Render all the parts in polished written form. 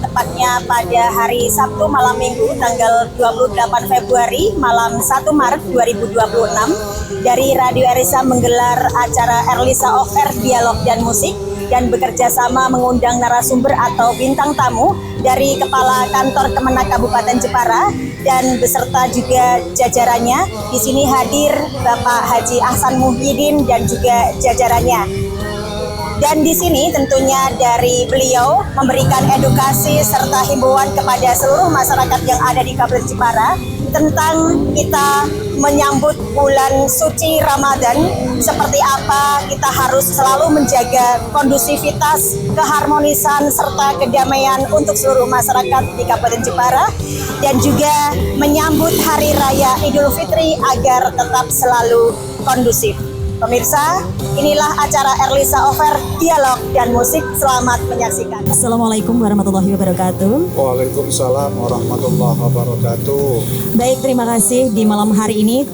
Tepatnya pada hari Sabtu malam Minggu tanggal 28 Februari malam 1 Maret 2026 dari Radio Erlisa menggelar acara Erlisa Off Air Dialog dan Musik dan bekerja sama mengundang narasumber atau bintang tamu dari Kepala Kantor Kemenak Kabupaten Jepara dan beserta juga jajarannya. Di sini hadir Bapak Haji Ahsan Muhyiddin dan juga jajarannya. Dan di sini tentunya dari beliau memberikan edukasi serta himbauan kepada seluruh masyarakat yang ada di Kabupaten Jepara tentang kita menyambut bulan suci Ramadan, seperti apa kita harus selalu menjaga kondusivitas, keharmonisan serta kedamaian untuk seluruh masyarakat di Kabupaten Jepara, dan juga menyambut Hari Raya Idul Fitri agar tetap selalu kondusif. Pemirsa, inilah acara Erlisa Off Air Dialog dan Musik. Selamat menyaksikan. Assalamualaikum warahmatullahi wabarakatuh. Waalaikumsalam warahmatullahi wabarakatuh. Baik, terima kasih di malam hari ini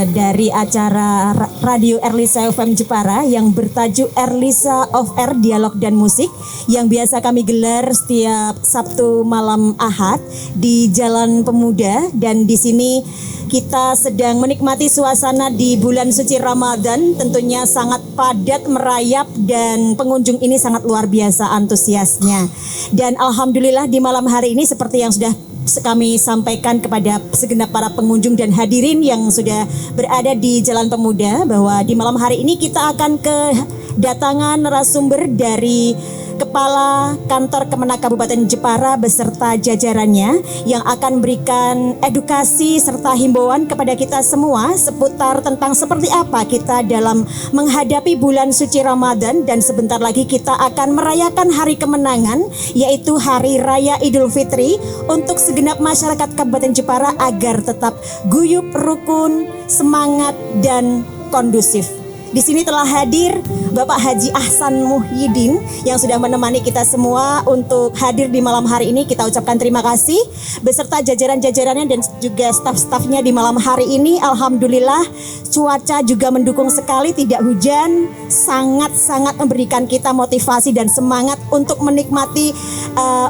dari acara Radio Erlisa FM Jepara yang bertajuk Erlisa Off Air Dialog dan Musik yang biasa kami gelar setiap Sabtu malam Ahad di Jalan Pemuda, dan di sini kita sedang menikmati suasana di bulan suci Ramadan, tentunya sangat padat merayap dan pengunjung ini sangat luar biasa antusiasnya. Dan alhamdulillah di malam hari ini seperti yang sudah kami sampaikan kepada segenap para pengunjung dan hadirin yang sudah berada di Jalan Pemuda, bahwa di malam hari ini kita akan kedatangan narasumber dari Kepala Kantor Kemenak Kabupaten Jepara beserta jajarannya yang akan memberikan edukasi serta himbauan kepada kita semua seputar tentang seperti apa kita dalam menghadapi bulan suci Ramadan, dan sebentar lagi kita akan merayakan hari kemenangan yaitu Hari Raya Idul Fitri untuk segenap masyarakat Kabupaten Jepara agar tetap guyup, rukun, semangat dan kondusif. Di sini telah hadir Bapak Haji Ahsan Muhyiddin yang sudah menemani kita semua untuk hadir di malam hari ini. Kita ucapkan terima kasih beserta jajaran-jajarannya dan juga staf-stafnya di malam hari ini. Alhamdulillah cuaca juga mendukung sekali, tidak hujan, sangat-sangat memberikan kita motivasi dan semangat untuk menikmati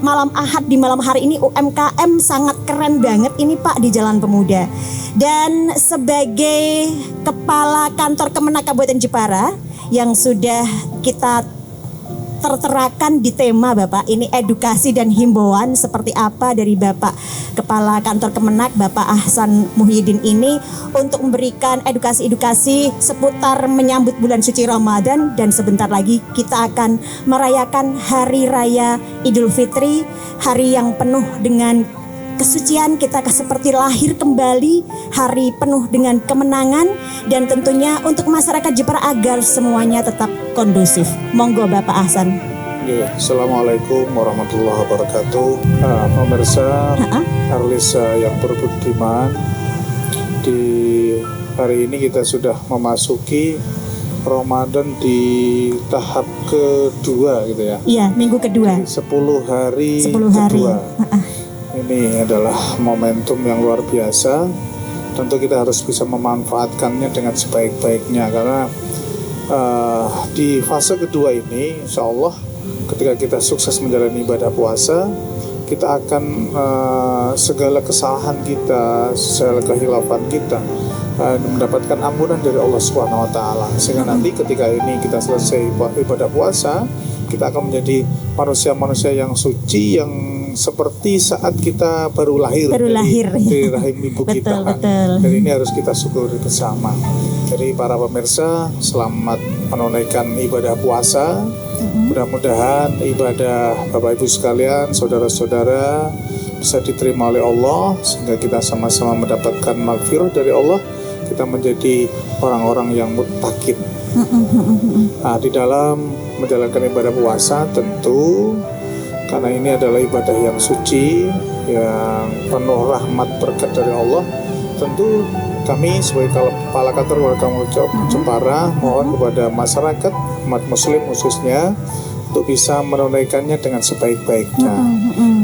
malam Ahad di malam hari ini. UMKM sangat keren banget ini Pak di Jalan Pemuda. Dan sebagai Kepala Kantor Kemenak Kabupaten Jepara yang sudah kita terterakan di tema Bapak ini edukasi dan himbauan seperti apa dari Bapak Kepala Kantor Kemenak Bapak Ahsan Muhyiddin ini untuk memberikan edukasi-edukasi seputar menyambut bulan suci Ramadan, dan sebentar lagi kita akan merayakan Hari Raya Idul Fitri, hari yang penuh dengan kesucian, kita seperti lahir kembali, hari penuh dengan kemenangan, dan tentunya untuk masyarakat Jepara agar semuanya tetap kondusif. Monggo Bapak Ahsan. Ya, Assalamualaikum warahmatullahi wabarakatuh. Pemirsa Erlisa yang berbudiman, di hari ini kita sudah memasuki Ramadan di tahap kedua gitu ya. Iya, minggu kedua. 10 hari 10 hari. kedua. Ini adalah momentum yang luar biasa. Tentu kita harus bisa memanfaatkannya dengan sebaik-baiknya, karena di fase kedua ini insya Allah ketika kita sukses menjalani ibadah puasa, kita akan segala kesalahan kita, segala kehilafan kita mendapatkan ampunan dari Allah Subhanahu wa taala. Sehingga nanti ketika ini kita selesai ibadah puasa, kita akan menjadi manusia-manusia yang suci, yang seperti saat kita baru lahir dari rahim ibu kita. Betul. Dan ini harus kita syukuri bersama. Jadi para pemirsa, selamat menunaikan ibadah puasa. Mudah-mudahan ibadah Bapak Ibu sekalian, saudara-saudara bisa diterima oleh Allah, sehingga kita sama-sama mendapatkan maghfirah dari Allah. Kita menjadi orang-orang yang muttaqin. Nah, di dalam menjalankan ibadah puasa tentu karena ini adalah ibadah yang suci, yang penuh rahmat berkat dari Allah, tentu kami sebagai kepala kantor Warga Jepara mohon kepada masyarakat umat muslim khususnya untuk bisa menunaikannya dengan sebaik-baiknya.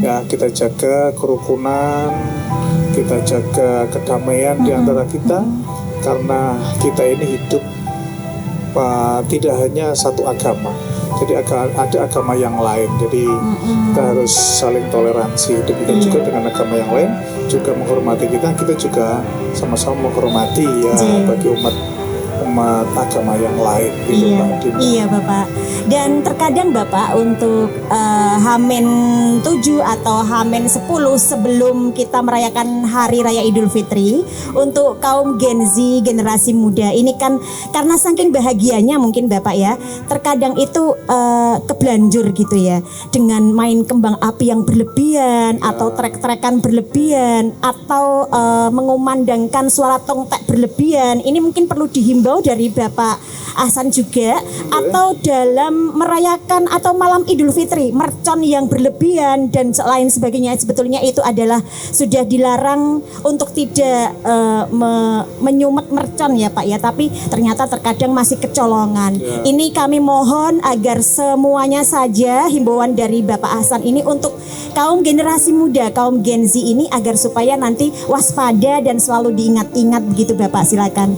Ya, kita jaga kerukunan, kita jaga kedamaian di antara kita, karena kita ini hidup tidak hanya satu agama. Jadi ada agama yang lain. Jadi kita harus saling toleransi. Demikian juga dengan agama yang lain juga menghormati kita juga sama-sama menghormati ya bagi umat agama yang lain gitu. Iya Bapak. Dan terkadang Bapak untuk H-7 atau H-10 sebelum kita merayakan Hari Raya Idul Fitri, untuk kaum Gen Z, generasi muda ini kan karena saking bahagianya mungkin Bapak ya, terkadang itu kebelanjur gitu ya, dengan main kembang api yang berlebihan atau trek-trekan berlebihan atau mengumandangkan suara tongtek berlebihan. Ini mungkin perlu dihimbau dari Bapak Ahsan juga, atau dalam merayakan atau malam Idul Fitri mercon yang berlebihan dan lain sebagainya, sebetulnya itu adalah sudah dilarang untuk tidak menyumet mercon ya Pak ya, tapi ternyata terkadang masih kecolongan. Ini kami mohon agar semuanya saja himbauan dari Bapak Ahsan ini untuk kaum generasi muda, kaum Gen Z ini, agar supaya nanti waspada dan selalu diingat-ingat begitu Bapak, silakan.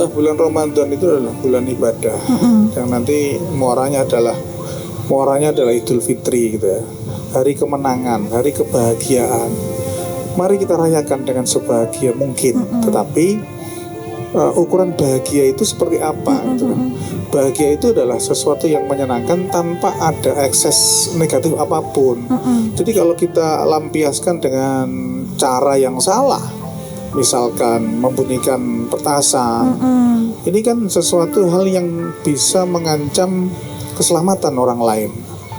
Bulan Ramadan itu adalah bulan ibadah, yang nanti muaranya adalah Idul Fitri gitu ya, hari kemenangan, hari kebahagiaan. Mari kita rayakan dengan sebahagia mungkin. Tetapi ukuran bahagia itu seperti apa gitu kan? Bahagia itu adalah sesuatu yang menyenangkan tanpa ada ekses negatif apapun. Jadi kalau kita lampiaskan dengan cara yang salah, misalkan membunyikan petasan, ini kan sesuatu hal yang bisa mengancam keselamatan orang lain,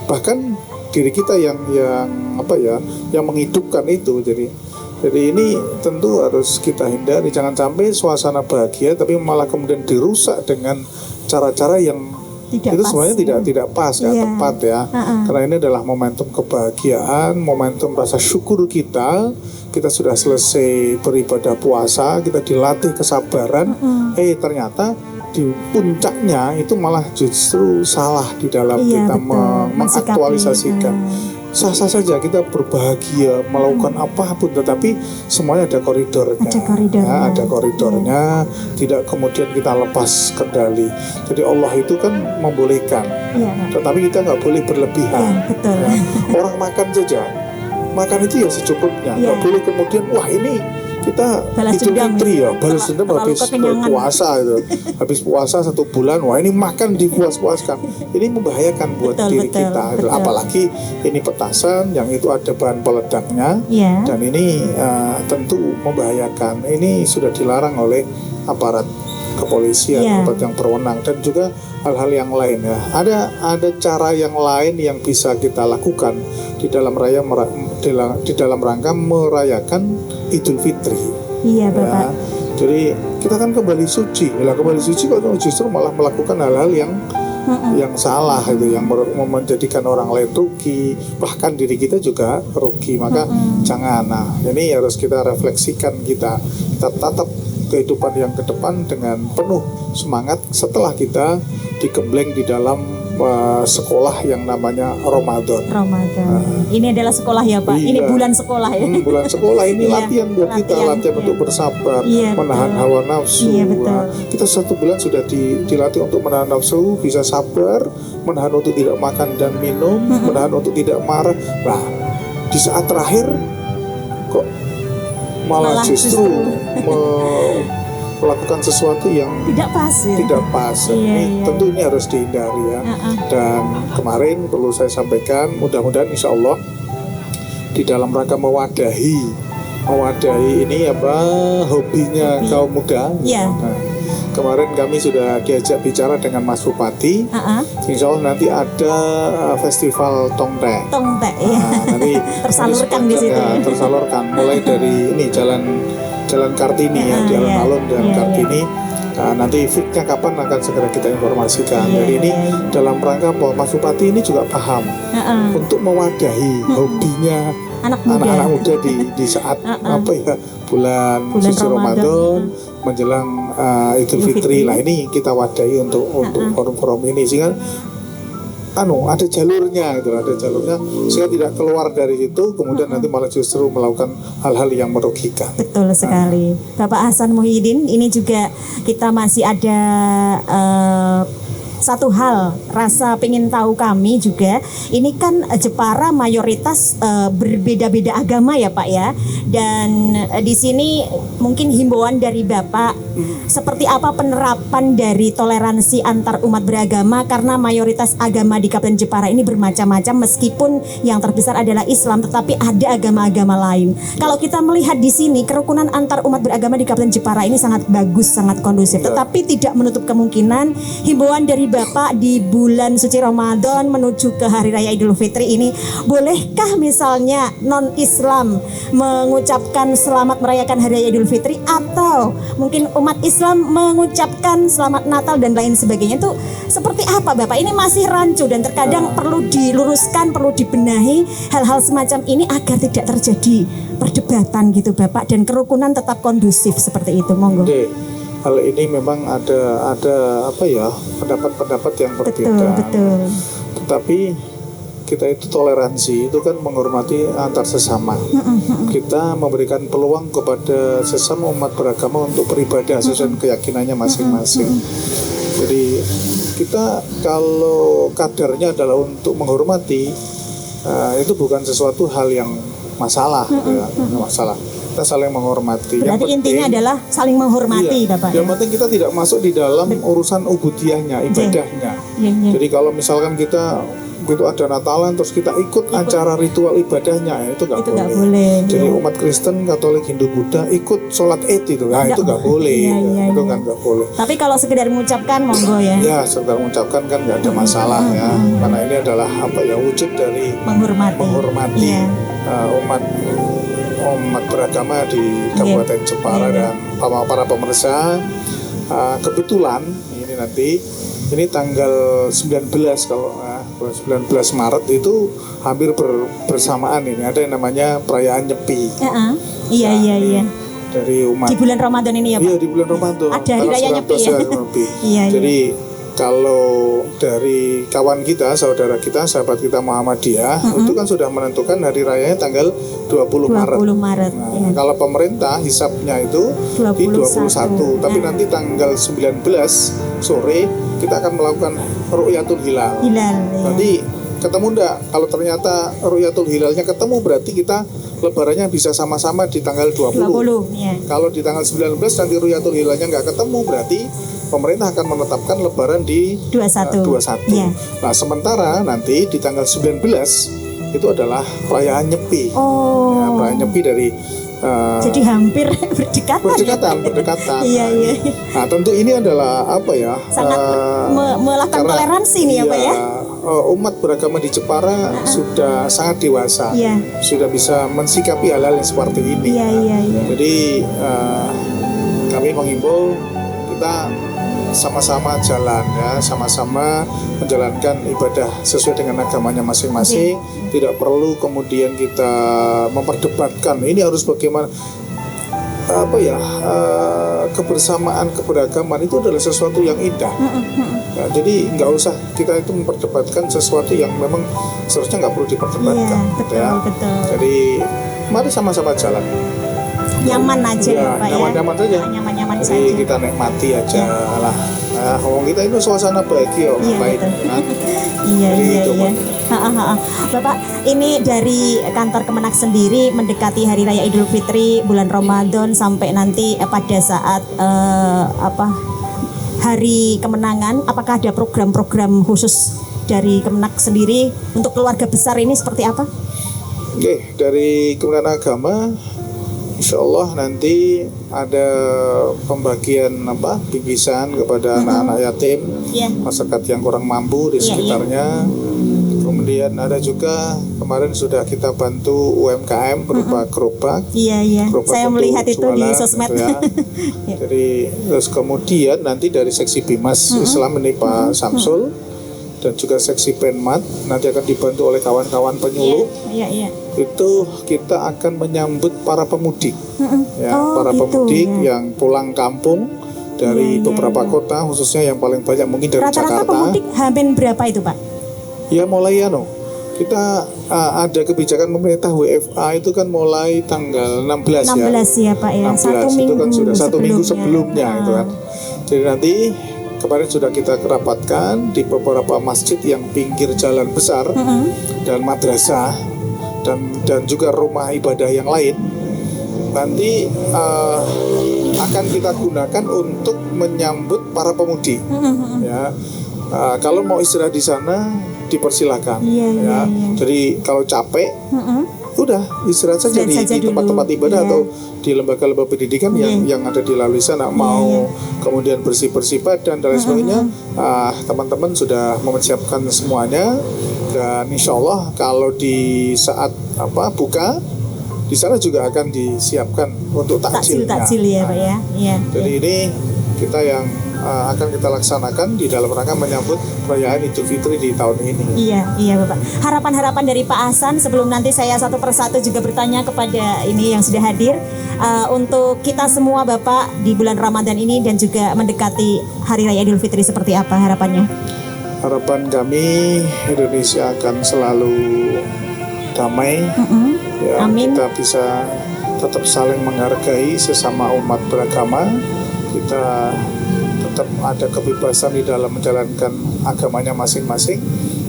bahkan diri kita yang menghidupkan itu. Jadi ini tentu harus kita hindari, jangan sampai suasana bahagia tapi malah kemudian dirusak dengan cara-cara yang itu sebenarnya tidak pas ya, tepat ya. Karena ini adalah momentum kebahagiaan, momentum rasa syukur kita. Kita sudah selesai beribadah puasa, kita dilatih kesabaran. Ternyata di puncaknya itu malah justru salah di dalam kita mengaktualisasikan. Sah-sah saja kita berbahagia melakukan apapun, tetapi semuanya ada koridornya. Ada koridornya, tidak kemudian kita lepas kendali. Jadi Allah itu kan membolehkan, tetapi kita nggak boleh berlebihan. Orang makan saja, makan itu ya secukupnya, nggak boleh kemudian wah ini kita Idul Fitri ya, balas dendam habis puasa itu. Habis puasa 1 bulan, wah ini makan dipuas-puaskan. Ini membahayakan buat diri kita. Apalagi ini petasan yang itu ada bahan peledaknya, dan ini tentu membahayakan. Ini sudah dilarang oleh aparat kepolisian, tempat yang berwenang, dan juga hal-hal yang lain ya. Ada cara yang lain yang bisa kita lakukan di dalam di dalam rangka merayakan Idul Fitri. Iya Bapak. Ya, jadi kita kan kembali suci. Kembali suci kok justru malah melakukan hal-hal yang salah itu, yang menjadikan orang lain rugi, bahkan diri kita juga rugi. Maka jangan. Nah, ini harus kita refleksikan, kita tatap kehidupan yang ke depan dengan penuh semangat setelah kita digembleng di dalam sekolah yang namanya Ramadan. Ini adalah sekolah ya Pak. Iya. Ini bulan sekolah ya. Bulan sekolah ini Iya, latihan buat kita, latihan untuk bersabar, Iya, menahan hawa nafsu. Iya, betul. Nah, kita 1 bulan sudah dilatih untuk menahan nafsu, bisa sabar, menahan untuk tidak makan dan minum, menahan untuk tidak marah. Nah, di saat terakhir kok malah justru melakukan sesuatu yang tidak pas ya? Tidak pas. Ini tentu ini harus dihindari ya. Dan kemarin perlu saya sampaikan, mudah-mudahan insya Allah di dalam rangka mewadahi ini hobinya kaum muda. Nah, kemarin kami sudah diajak bicara dengan Mas Bupati. Insya Allah nanti ada festival Tongtek. Ya. Nanti tersalurkan di situ. Ya, tersalurkan mulai dari ini Jalan Kartini ya, Jalan Alun dan Kartini. Nah, nanti fitnya kapan akan segera kita informasikan. Jadi ini dalam rangka bahwa Mas Bupati ini juga paham untuk mewadahi hobinya anak-anak muda di saat bulan suci Ramadan menjelang Idul Fitri. Lah ini kita wadahi untuk forum-forum ini sehingga ada jalurnya sehingga tidak keluar dari situ kemudian nanti malah justru melakukan hal-hal yang merugikan. Betul sekali. Bapak Hasan Muhyiddin, ini juga kita masih ada satu hal, rasa pengen tahu kami juga, ini kan Jepara mayoritas berbeda-beda agama ya Pak ya, dan di sini mungkin himbauan dari Bapak seperti apa penerapan dari toleransi antar umat beragama, karena mayoritas agama di Kabupaten Jepara ini bermacam-macam, meskipun yang terbesar adalah Islam, tetapi ada agama-agama lain. Kalau kita melihat di sini kerukunan antar umat beragama di Kabupaten Jepara ini sangat bagus, sangat kondusif, tetapi tidak menutup kemungkinan himbauan dari Bapak di bulan suci Ramadan menuju ke Hari Raya Idul Fitri ini, bolehkah misalnya non-Islam mengucapkan selamat merayakan Hari Raya Idul Fitri, atau mungkin umat Islam mengucapkan selamat Natal dan lain sebagainya? Itu seperti apa Bapak? Ini masih rancu dan terkadang perlu diluruskan, perlu dibenahi hal-hal semacam ini agar tidak terjadi perdebatan gitu Bapak, dan kerukunan tetap kondusif seperti itu. Monggo. Hal ini memang ada pendapat-pendapat yang berbeda. Betul. Tetapi kita itu toleransi, itu kan menghormati antar sesama. Kita memberikan peluang kepada sesama umat beragama untuk beribadah sesuai keyakinannya masing-masing. Jadi kita kalau kadarnya adalah untuk menghormati, itu bukan sesuatu hal yang masalah, masalah. Kita saling menghormati. Berarti intinya adalah saling menghormati, Bapak. Yang penting kita tidak masuk di dalam urusan ubudiyahnya, ibadahnya. Jadi kalau misalkan kita begitu ada Natalan terus kita ikut acara ritual ibadahnya, itu nggak boleh. Jadi umat Kristen, Katolik, Hindu, Buddha ikut sholat Id itu, itu nggak boleh. Itu kan nggak boleh. Tapi kalau sekedar mengucapkan, monggo ya. Ya, sekedar mengucapkan kan nggak ada masalah ya. Karena ini adalah wujud dari menghormati umat beragama di Kabupaten Jepara. Dan para pemirsa, kebetulan ini tanggal 19 kalau 19 Maret itu hampir bersamaan ini ada yang namanya perayaan Nyepi. Iya. Dari umat di bulan Ramadan ini ya Pak? Iya, di bulan Ramadan. Ada hari raya Nyepi ya. Jadi kalau dari kawan kita, saudara kita, sahabat kita Muhammadiyah, itu kan sudah menentukan hari rayanya tanggal 20 Maret. Nah, kalau pemerintah hisapnya itu di 21. Tapi nanti tanggal 19 sore kita akan melakukan Ru'yatul Hilal. Nanti ketemu enggak? Kalau ternyata Ru'yatul Hilalnya ketemu, berarti kita lebarannya bisa sama-sama di tanggal 20. Kalau di tanggal 19 nanti Ru'yatul Hilalnya enggak ketemu, berarti pemerintah akan menetapkan lebaran di 21. Nah, sementara nanti di tanggal 19 itu adalah perayaan Nyepi. Perayaan Nyepi dari Jadi hampir berdekatan. Iya, iya. Nah, tentu ini adalah apa ya? Sangat melakukan karena, toleransi nih ya, Pak ya. Umat beragama di Jepara sudah sangat dewasa, Iya. sudah bisa mensikapi hal-hal yang seperti ini. Iya, iya, iya. Jadi kami menghimbau kita sama-sama jalan ya, sama-sama menjalankan ibadah sesuai dengan agamanya masing-masing. Tidak perlu kemudian kita memperdebatkan ini harus bagaimana, apa ya, kebersamaan keberagaman itu adalah sesuatu yang indah. Ya, jadi nggak usah kita itu memperdebatkan sesuatu yang memang seharusnya nggak perlu diperdebatkan. Iya, betul, ya. betul. Jadi mari sama-sama jalan. Nyaman aja ya, Pak ya. Nyaman-nyaman saja. Nyaman-nyaman Jadi saja. kita nikmati aja lah. Nah, kita itu suasana bahagia, Iya, baik. betul. Nah, Iya, jadi iya, itu, iya. Pak. Bapak, ini dari kantor Kemenak sendiri mendekati Hari Raya Idul Fitri, bulan Ramadan sampai nanti pada saat Hari Kemenangan, apakah ada program-program khusus dari Kemenak sendiri untuk keluarga besar ini seperti apa? Oke, dari Kementerian Agama, insya Allah nanti ada pembagian bingkisan kepada anak-anak yatim, Iya. masyarakat yang kurang mampu di Iya, sekitarnya. Kemudian ada juga kemarin sudah kita bantu UMKM berupa gerobak. Iya, iya. Gerobak Saya untuk melihat itu di jualan, sosmed. gitu ya. Ya. Jadi terus kemudian nanti dari seksi Bimas Islam ini Pak Samsul dan juga seksi Penmat nanti akan dibantu oleh kawan-kawan penyuluh. Iya, iya. Itu kita akan menyambut para pemudik, ya, Oh, para gitu, pemudik ya. yang pulang kampung dari Iya, iya, beberapa iya. kota, khususnya yang paling banyak mungkin dari Rata-rata Jakarta. pemudik hampir berapa itu, Pak? Ya mulai kita ada kebijakan pemerintah WFA itu kan mulai tanggal 16 ya. 16 ya, Pak ya. 16 itu kan sudah satu minggu sebelumnya itu kan. Jadi nanti kemarin sudah kita kerapatkan di beberapa masjid yang pinggir jalan besar dan madrasah dan juga rumah ibadah yang lain. Nanti akan kita gunakan untuk menyambut para pemudik. Ya, kalau mau istirahat di sana dipersilakan. Iya, ya. iya, iya. Jadi kalau capek, udah istirahat saja Istirahat saja di tempat-tempat dulu. ibadah Iya. atau di lembaga-lembaga pendidikan yang ada di lalu sana. Mau kemudian bersih-bersih badan dan lain sebagainya, teman-teman sudah mempersiapkan semuanya. Dan insya Allah kalau di saat buka di sana juga akan disiapkan untuk takjilnya. Takjil ya, Pak ya. Iya. Jadi ini kita yang akan kita laksanakan di dalam rangka menyambut perayaan Idul Fitri di tahun ini. Iya, Bapak. Harapan-harapan dari Pak Hasan sebelum nanti saya satu persatu juga bertanya kepada ini yang sudah hadir untuk kita semua, Bapak, di bulan Ramadan ini dan juga mendekati Hari Raya Idul Fitri, seperti apa harapannya? Harapan kami Indonesia akan selalu damai. Ya, Amin. kita bisa tetap saling menghargai sesama umat beragama. Kita tetap ada kebebasan di dalam menjalankan agamanya masing-masing.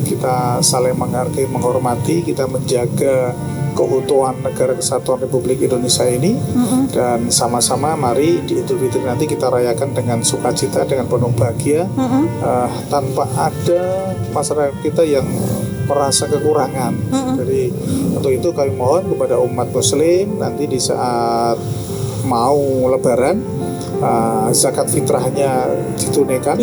Kita saling menghargai, menghormati, kita menjaga keutuhan negara kesatuan Republik Indonesia ini. Dan sama-sama mari di Idul Fitri nanti kita rayakan dengan sukacita, dengan penuh bahagia, tanpa ada masyarakat kita yang merasa kekurangan. Jadi untuk itu kami mohon kepada umat muslim nanti di saat mau lebaran, zakat fitrahnya ditunaikan,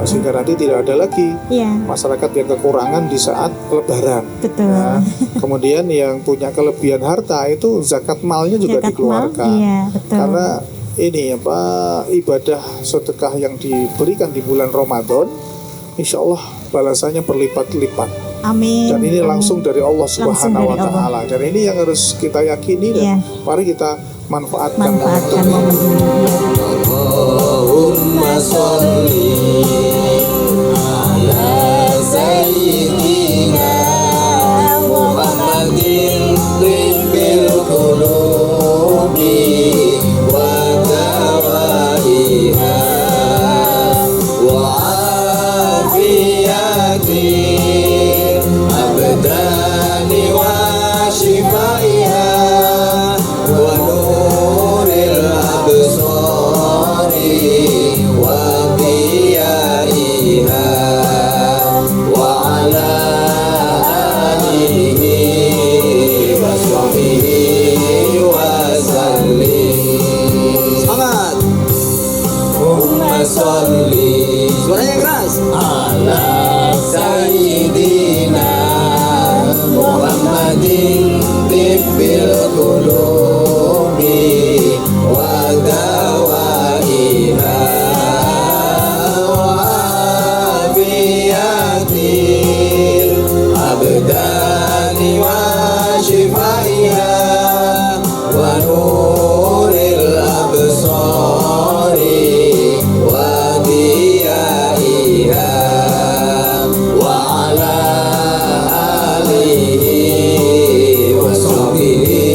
sehingga nanti tidak ada lagi masyarakat yang kekurangan di saat lebaran. Betul. Ya. Kemudian yang punya kelebihan harta itu zakat malnya juga Zakat dikeluarkan. mal, iya, betul. Karena ini ibadah sedekah yang diberikan di bulan Ramadan, insya Allah balasannya berlipat-lipat. Amin. Dan ini langsung dari Allah Langsung Subhanahu wa dari Ta'ala. Dan ini yang harus kita yakini dan mari kita manfaatkan momen ini. Allahumma sholli ala sayyidina Muhammadin tibbil qulubi wa dawaiha wa afiyati abdani wa shifaiha wa nuril absari wa biyaiha wa ala alihi wa sahbihi wa sholli. Suaranya keras. Ala Sayyidina Muhammadin tibbil qulubi wa dawaiha wa afiyatil abdani wa shifaiha wa nuril absari wa diyaiha wa ala alihi wa sahbihi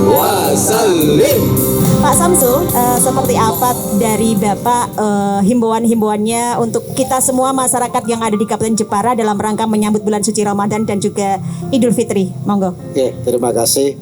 wa sallim. Pak Samsul, seperti apa dari Bapak himbauan-himbauannya untuk kita semua masyarakat yang ada di Kabupaten Jepara dalam rangka menyambut bulan suci Ramadan dan juga Idul Fitri? Monggo. Oke, terima kasih.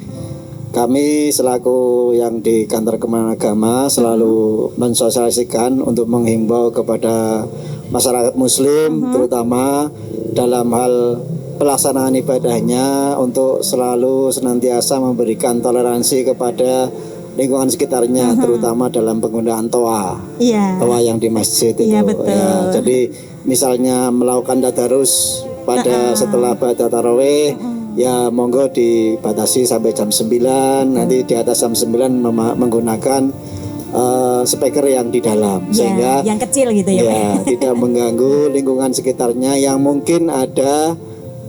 Kami selaku yang di kantor Kementerian Agama selalu mensosialisasikan untuk menghimbau kepada masyarakat Muslim, terutama dalam hal pelaksanaan ibadahnya untuk selalu senantiasa memberikan toleransi kepada lingkungan sekitarnya, terutama dalam penggunaan toa, Iya. toa yang di masjid itu. Iya, betul. Ya, jadi misalnya melakukan tadarus pada setelah baca tarawih, ya monggo dibatasi sampai jam 9. Nanti di atas jam 9 menggunakan speaker yang di dalam, Ya, sehingga yang kecil gitu ya, Pak. ya tidak mengganggu lingkungan sekitarnya yang mungkin ada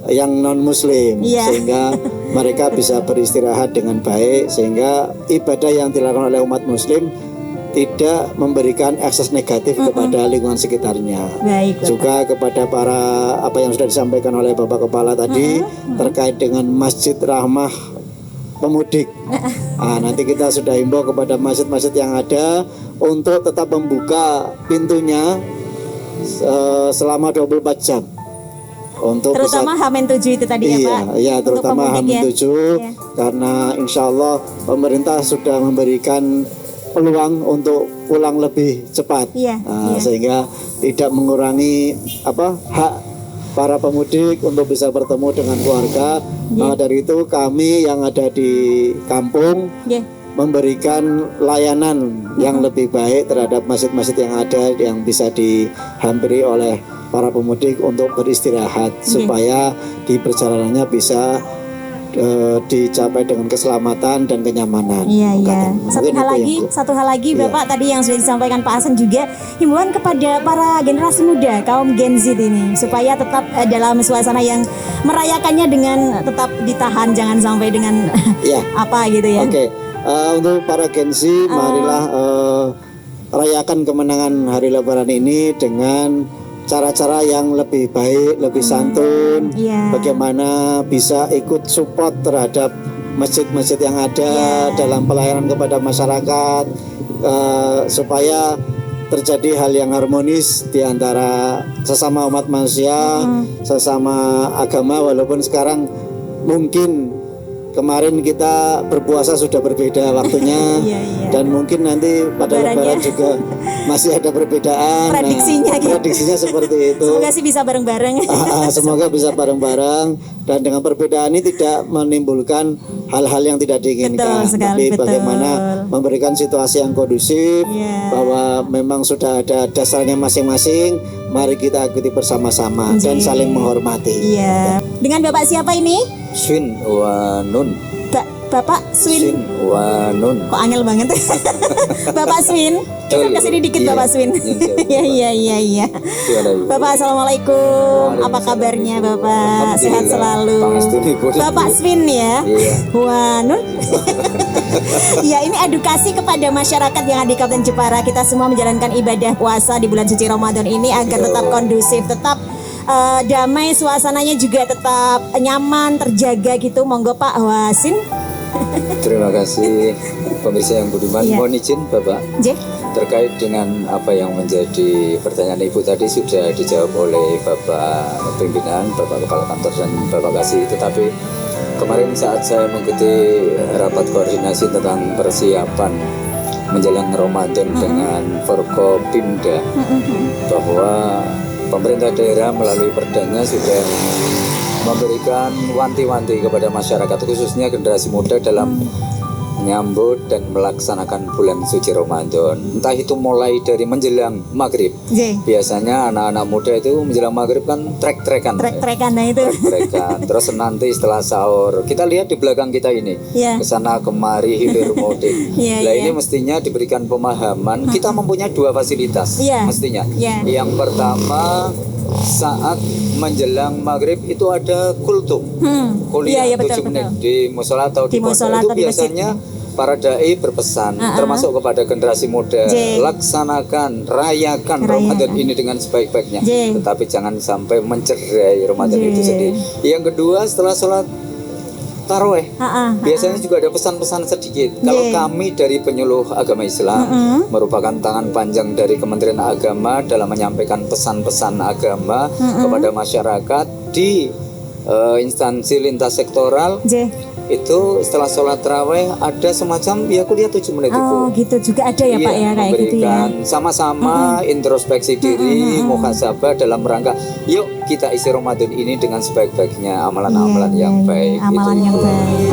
yang non muslim, Iya. sehingga mereka bisa beristirahat dengan baik, sehingga ibadah yang dilakukan oleh umat muslim tidak memberikan akses negatif kepada lingkungan sekitarnya. Baik, Bapak. Juga kepada para apa yang sudah disampaikan oleh Bapak Kepala tadi terkait dengan Masjid Rahmah Pemudik. Nah, nanti kita sudah himbau kepada masjid-masjid yang ada untuk tetap membuka pintunya selama 24 jam. Untuk Terutama H-7 itu tadi ya, Pak. Iya, Untuk terutama pemudik ya. H-7 Iya. karena insya Allah pemerintah sudah memberikan peluang untuk pulang lebih cepat. Iya, iya. Sehingga tidak mengurangi hak para pemudik untuk bisa bertemu dengan keluarga. Maka dari itu kami yang ada di kampung Iya. memberikan layanan yang lebih baik terhadap masjid-masjid yang ada yang bisa dihampiri oleh para pemudik untuk beristirahat supaya di perjalanannya bisa dicapai dengan keselamatan dan kenyamanan. Iya, iya. Mungkin Satu hal lagi Iya. Bapak tadi yang sudah disampaikan Pak Hasan juga himbauan kepada para generasi muda kaum Gen Z ini supaya tetap dalam suasana yang merayakannya dengan tetap ditahan, jangan sampai dengan Iya. apa gitu ya. Oke, untuk para Gen Z, marilah rayakan kemenangan hari Lebaran ini dengan cara-cara yang lebih baik, lebih santun. Iya. Bagaimana bisa ikut support terhadap masjid-masjid yang ada dalam pelayanan kepada masyarakat, supaya terjadi hal yang harmonis di antara sesama umat manusia, sesama agama. Walaupun sekarang mungkin kemarin kita berpuasa sudah berbeda waktunya, Iya, iya. dan mungkin nanti pada Lebarannya. Lebaran juga masih ada perbedaan. Prediksinya gitu. Prediksinya seperti itu. Semoga sih bisa bareng-bareng. Semoga bisa bareng-bareng, dan dengan perbedaan ini tidak menimbulkan hal-hal yang tidak diinginkan. Betul sekali, Tapi betul. bagaimana memberikan situasi yang kondusif, Iya. bahwa memang sudah ada dasarnya masing-masing. Mari kita ikuti bersama-sama dan saling menghormati. Iya. Dengan Bapak siapa ini? Swin wa nun. Bapak Swin. Swin wa nun. Kok angel banget. Bapak Swin. Kita kesini dikit Iya. Bapak Swin. Iya, iya, iya. Bapak assalamualaikum. Apa kabarnya Bapak? Sehat selalu. Bapak Swin ya. Iya. Wah, Nun. Ya, ini edukasi kepada masyarakat yang ada di Kabupaten Jepara. Kita semua menjalankan ibadah puasa di bulan suci Ramadan ini agar tetap kondusif, tetap damai, suasananya juga tetap nyaman, terjaga gitu. Monggo Pak Wasin. Terima kasih pemirsa yang budiman. Iya. Mohon izin Bapak, J. terkait dengan apa yang menjadi pertanyaan Ibu tadi sudah dijawab oleh Bapak pimpinan, Bapak Kepala Kantor dan Bapak Kasih. Tetapi kemarin saat saya mengikuti rapat koordinasi tentang persiapan menjelang Ramadan dengan Forkopimda, bahwa pemerintah daerah melalui perdanya sudah memberikan wanti-wanti kepada masyarakat, khususnya generasi muda, dalam menyambut dan melaksanakan bulan suci Ramadan. Entah itu mulai dari menjelang maghrib. Biasanya anak-anak muda itu menjelang maghrib kan trek-trekan. Trek-trekan, nah itu. Trek-trekan. Terus nanti setelah sahur, kita lihat di belakang kita ini, kesana kemari hilir mudik. Ini mestinya diberikan pemahaman. Kita mempunyai dua fasilitas, mestinya. Yang pertama, saat menjelang maghrib itu ada kultum, kuliah 7 menit di musola atau di pondok. Itu biasanya para dai berpesan, termasuk kepada generasi muda, laksanakan, rayakan Ramadan ini dengan sebaik-baiknya. Tetapi jangan sampai mencerai Ramadan itu sendiri. Yang kedua, setelah sholat taraweh, biasanya juga ada pesan-pesan sedikit. Kalau kami dari penyuluh agama Islam merupakan tangan panjang dari Kementerian Agama dalam menyampaikan pesan-pesan agama kepada masyarakat di instansi lintas sektoral. Itu setelah sholat taraweh ada semacam kuliah 7 menit itu. Gitu juga ada ya Pak ya, kayak gitu ya. Sama-sama introspeksi diri, muhasabah dalam rangka yuk kita isi Ramadan ini dengan sebaik-baiknya amalan-amalan yang baik. Amalan yang baik.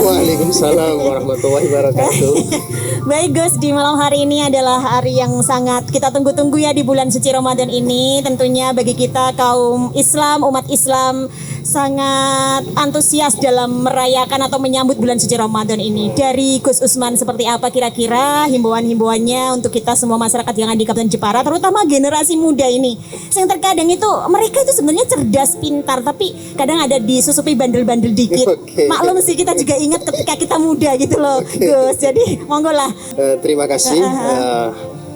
Waalaikumsalam warahmatullahi wabarakatuh. Baik Gus, di malam hari ini adalah hari yang sangat kita tunggu-tunggu ya di bulan suci Ramadan ini. Tentunya bagi kita kaum Islam, umat Islam sangat antusias dalam merayakan atau menyambut bulan suci Ramadan ini. Dari Gus Usman, seperti apa kira-kira himbauan-himbauannya untuk kita semua masyarakat yang ada di Kabupaten Jepara, terutama generasi muda ini. Yang terkadang itu mereka itu sebenarnya cerdas, pintar, tapi kadang ada disusupi bandel-bandel dikit. Maklum sih, kita juga ingat ketika kita muda gitu loh Gus. Jadi monggo lah. Terima kasih.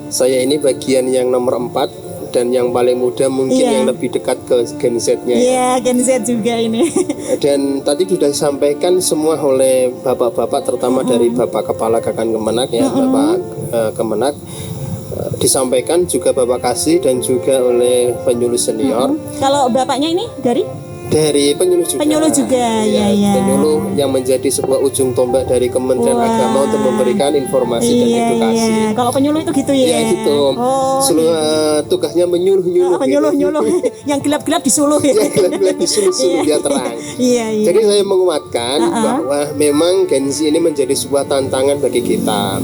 Saya ini bagian yang nomor 4 dan yang paling muda mungkin yang lebih dekat ke Gen Z-nya. Iya, Gen Z juga ini. Dan tadi sudah disampaikan semua oleh bapak-bapak, terutama dari Bapak Kepala Kakan Kemenak ya, Bapak Kemenak. Disampaikan juga Bapak Kasih dan juga oleh penyuluh senior. Kalau bapaknya ini dari penyuluh juga. Penyuluh juga, ya. Penyuluh yang menjadi sebuah ujung tombak dari Kementerian Agama untuk memberikan informasi dan edukasi. Iya. Kalau penyuluh itu gitu ya. Ya gitu. Tugasnya menyuluh-nyuluh. Menyuluh-nyuluh. Yang gelap-gelap disuluh ya. Yang gelap-gelap disuluh biar terang. Iya. Jadi saya menguatkan bahwa memang Gen Z ini menjadi sebuah tantangan bagi kita.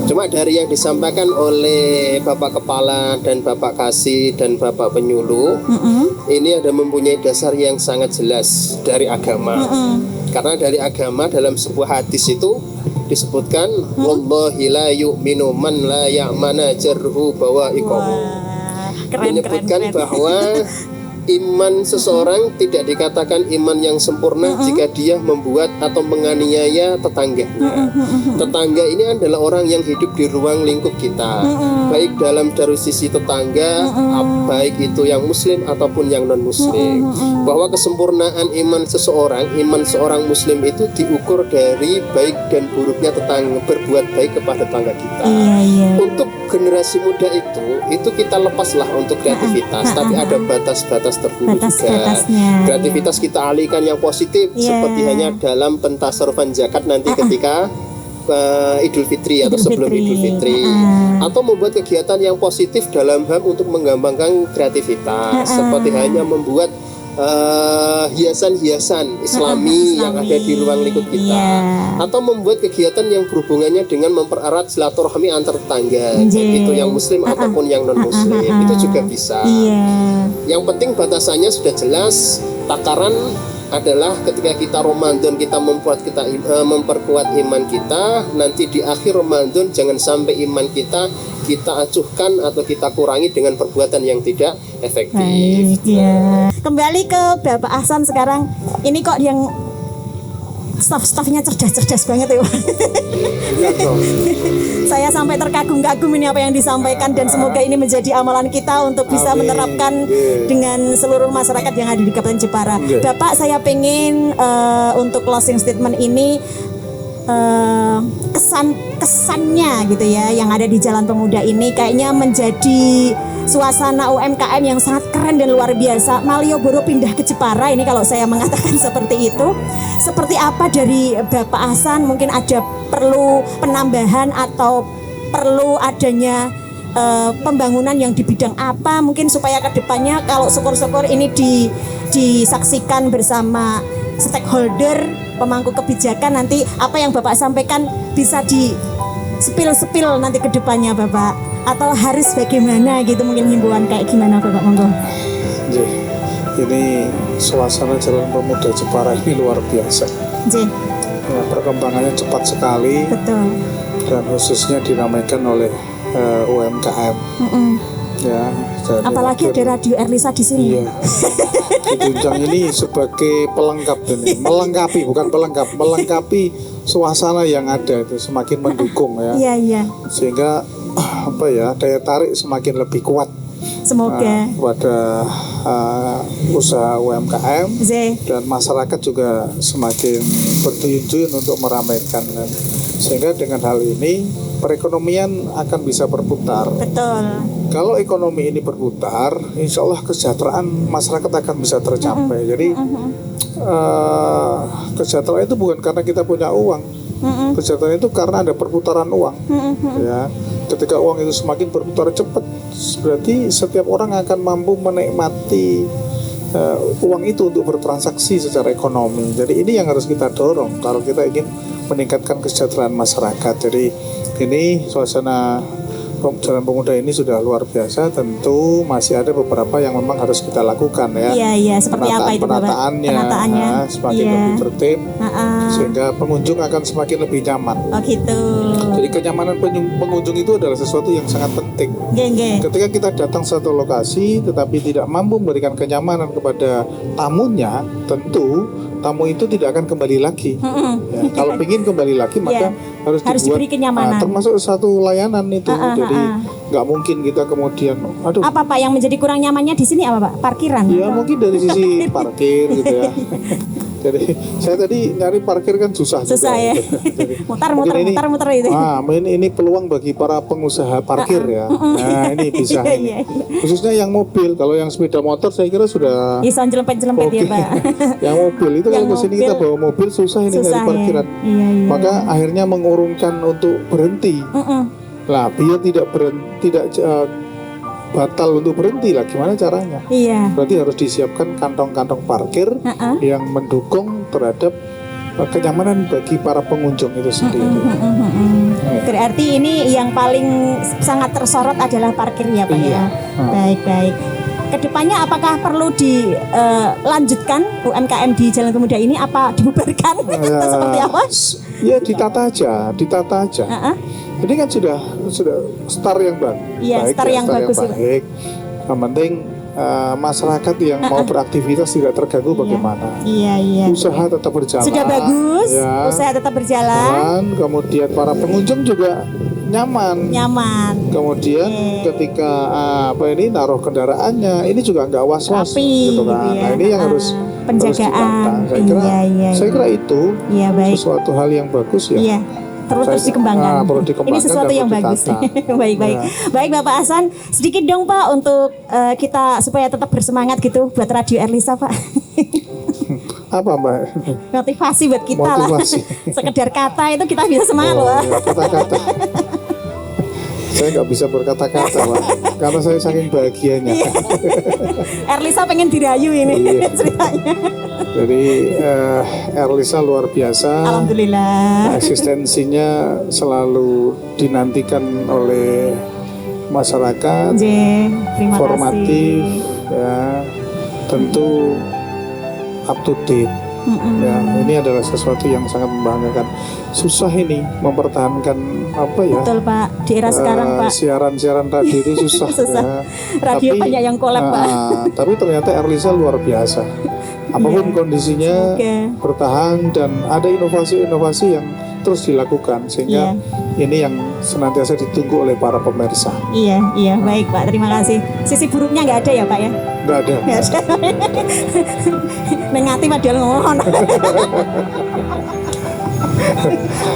Cuma dari yang disampaikan oleh Bapak Kepala dan Bapak Kasih dan Bapak Penyuluh, ini ada mempunyai dasar yang sangat jelas dari agama. Karena dari agama dalam sebuah hadis itu disebutkan, wallahi la yu'minu man la ya'mana jarhu bawa'iqahu. Menyebutkan bahwa iman seseorang tidak dikatakan iman yang sempurna jika dia membuat atau menganiaya tetangganya. Tetangga ini adalah orang yang hidup di ruang lingkup kita, baik dalam dari sisi tetangga, baik itu yang muslim ataupun yang non muslim. Bahwa kesempurnaan iman seorang muslim itu diukur dari baik dan buruknya tetangga, berbuat baik kepada tetangga kita. Untuk generasi muda itu kita lepaslah untuk kreativitas, tapi ada batas-batas tertentu juga. Kreativitas kita alihkan yang positif, seperti hanya dalam pentasarufan zakat nanti ketika Idul Fitri atau sebelum Idul Fitri, atau membuat kegiatan yang positif dalam hal untuk mengembangkan kreativitas, seperti hanya membuat hiasan-hiasan Islami yang ada di ruang lingkup kita, atau membuat kegiatan yang berhubungannya dengan mempererat silaturahmi antar tetangga, baik itu yang Muslim ataupun yang non Muslim, itu juga bisa. Yang penting batasannya sudah jelas. Takaran adalah ketika kita Ramadan kita memperkuat iman kita, nanti di akhir Ramadan jangan sampai iman kita acuhkan atau kita kurangi dengan perbuatan yang tidak efektif. Baik, ya. Kembali ke Bapak Ahsan sekarang. Ini kok yang staff-staffnya cerdas-cerdas banget ya. Saya sampai terkagum-kagum ini apa yang disampaikan, dan semoga ini menjadi amalan kita untuk bisa menerapkan dengan seluruh masyarakat yang ada di Kabupaten Jepara. Bapak, saya pengen untuk closing statement ini kesannya gitu ya yang ada di Jalan Pemuda ini kayaknya menjadi suasana UMKM yang sangat keren dan luar biasa. Malioboro pindah ke Jepara, ini kalau saya mengatakan seperti itu. Seperti apa dari Bapak Ahsan, mungkin ada perlu penambahan atau perlu adanya pembangunan yang di bidang apa mungkin supaya kedepannya kalau syukur-syukur ini disaksikan bersama stakeholder pemangku kebijakan, nanti apa yang Bapak sampaikan bisa di sepil nanti ke depannya Bapak, atau harus bagaimana gitu, mungkin himbauan kayak gimana Bapak, monggo. Ini suasana Jalan Pemuda Jepara ini luar biasa. Ya, perkembangannya cepat sekali. Betul. Dan khususnya dinamaikan oleh UMKM. Ya, apalagi ada Radio Erlisa di sini. Iya. Tunjang ini sebagai pelengkap ini, melengkapi bukan pelengkap, melengkapi suasana yang ada itu, semakin mendukung ya. Iya. Sehingga daya tarik semakin lebih kuat. Semoga pada usaha UMKM dan masyarakat juga semakin berduyun-duyun untuk meramaikan, sehingga dengan hal ini perekonomian akan bisa berputar. Betul. Kalau ekonomi ini berputar, insya Allah kesejahteraan masyarakat akan bisa tercapai. Jadi kesejahteraan itu bukan karena kita punya uang. Kesejahteraan itu karena ada perputaran uang. Ya, ketika uang itu semakin berputar cepat, berarti setiap orang akan mampu menikmati uang itu untuk bertransaksi secara ekonomi. Jadi ini yang harus kita dorong kalau kita ingin meningkatkan kesejahteraan masyarakat. Jadi ini suasana Jalan Pemuda ini sudah luar biasa. Tentu masih ada beberapa yang memang harus kita lakukan ya. Iya. Seperti apa itu Bapak? Penataannya semakin lebih tertib, sehingga pengunjung akan semakin lebih nyaman. Oh gitu. Jadi kenyamanan pengunjung itu adalah sesuatu yang sangat penting. Ketika kita datang satu lokasi tetapi tidak mampu memberikan kenyamanan kepada tamunya, tentu tamu itu tidak akan kembali lagi. Ya, kalau ingin kembali lagi maka harus diberi kenyamanan. Termasuk satu layanan itu. Jadi nggak mungkin kita kemudian, apa Pak yang menjadi kurang nyamannya di sini apa Pak? Parkiran? Ya mungkin dari sisi parkir gitu ya. Jadi saya tadi nyari parkir kan susah juga. Ya. Muter itu. Ini peluang bagi para pengusaha parkir ya. Nah ini bisa. Iya. Khususnya yang mobil. Kalau yang sepeda motor saya kira sudah. Bisa jelempet-jelempet ya Pak. Yang mobil itu kalau kesini kita bawa mobil susah ini dari parkiran. Iya. Maka akhirnya mengurungkan untuk berhenti. Lah biar tidak batal untuk berhenti lah, gimana caranya? Iya. Berarti harus disiapkan kantong-kantong parkir yang mendukung terhadap kenyamanan bagi para pengunjung itu sendiri. Berarti ini yang paling sangat tersorot adalah parkir ya Pak ya. Baik. Kedepannya apakah perlu dilanjutkan UMKM di Jalan Pemuda ini, apa dibubarkan? Seperti apa? Ya ditata aja. Ini kan sudah start yang baik. Iya, start yang bagus. Baik. Yang penting masyarakat yang mau beraktivitas tidak terganggu bagaimana. Iya. Usaha tetap berjalan. Sudah bagus. Ya. Usaha tetap berjalan. Kemudian para pengunjung juga nyaman. Kemudian ketika naruh kendaraannya, ini juga nggak was-was gitu kan. Gitu ya. Nah ini yang harus penjagaan. Saya kira itu sesuatu hal yang bagus ya. Iya. Terus dikembangkan. Ini sesuatu yang bagus. Baik Bapak Ahsan, sedikit dong Pak untuk kita supaya tetap bersemangat gitu buat Radio Erlisa Pak. Apa Mbak? Motivasi buat kita lah. Sekedar kata itu kita bisa semangat loh. Kata-kata. Saya nggak bisa berkata-kata, Pak, karena saya saking bahagianya. Erlisa pengen dirayu ini Iya. ceritanya. Jadi Erlisa luar biasa. Alhamdulillah. Eksistensinya selalu dinantikan oleh masyarakat, Terima formatif, kasih. ya, tentu up to date. Ya, ini adalah sesuatu yang sangat membanggakan. Susah ini mempertahankan apa ya? Betul Pak, di era sekarang Pak. Siaran-siaran radio itu susah. Susah. Ya. Radio banyak yang collab, Pak. Tapi ternyata Erlisa luar biasa. Apapun kondisinya bertahan dan ada inovasi-inovasi yang terus dilakukan sehingga ini yang senantiasa ditunggu oleh para pemirsa. Iya, baik Pak, terima kasih. Sisi buruknya nggak ada ya Pak ya? Nggak ada. Nggak ada. Mengati padahal ngomong.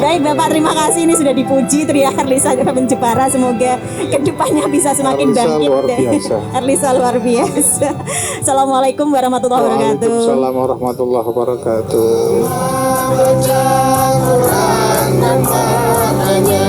Baik Bapak, terima kasih ini sudah dipuji Tria Erlisa FM Jepara. Semoga kedepannya bisa semakin Erlisa bangkit. luar biasa. Erlisa luar biasa. Assalamualaikum warahmatullahi wabarakatuh. Waalaikumsalam warahmatullahi wabarakatuh. Baca Quran dan maknanya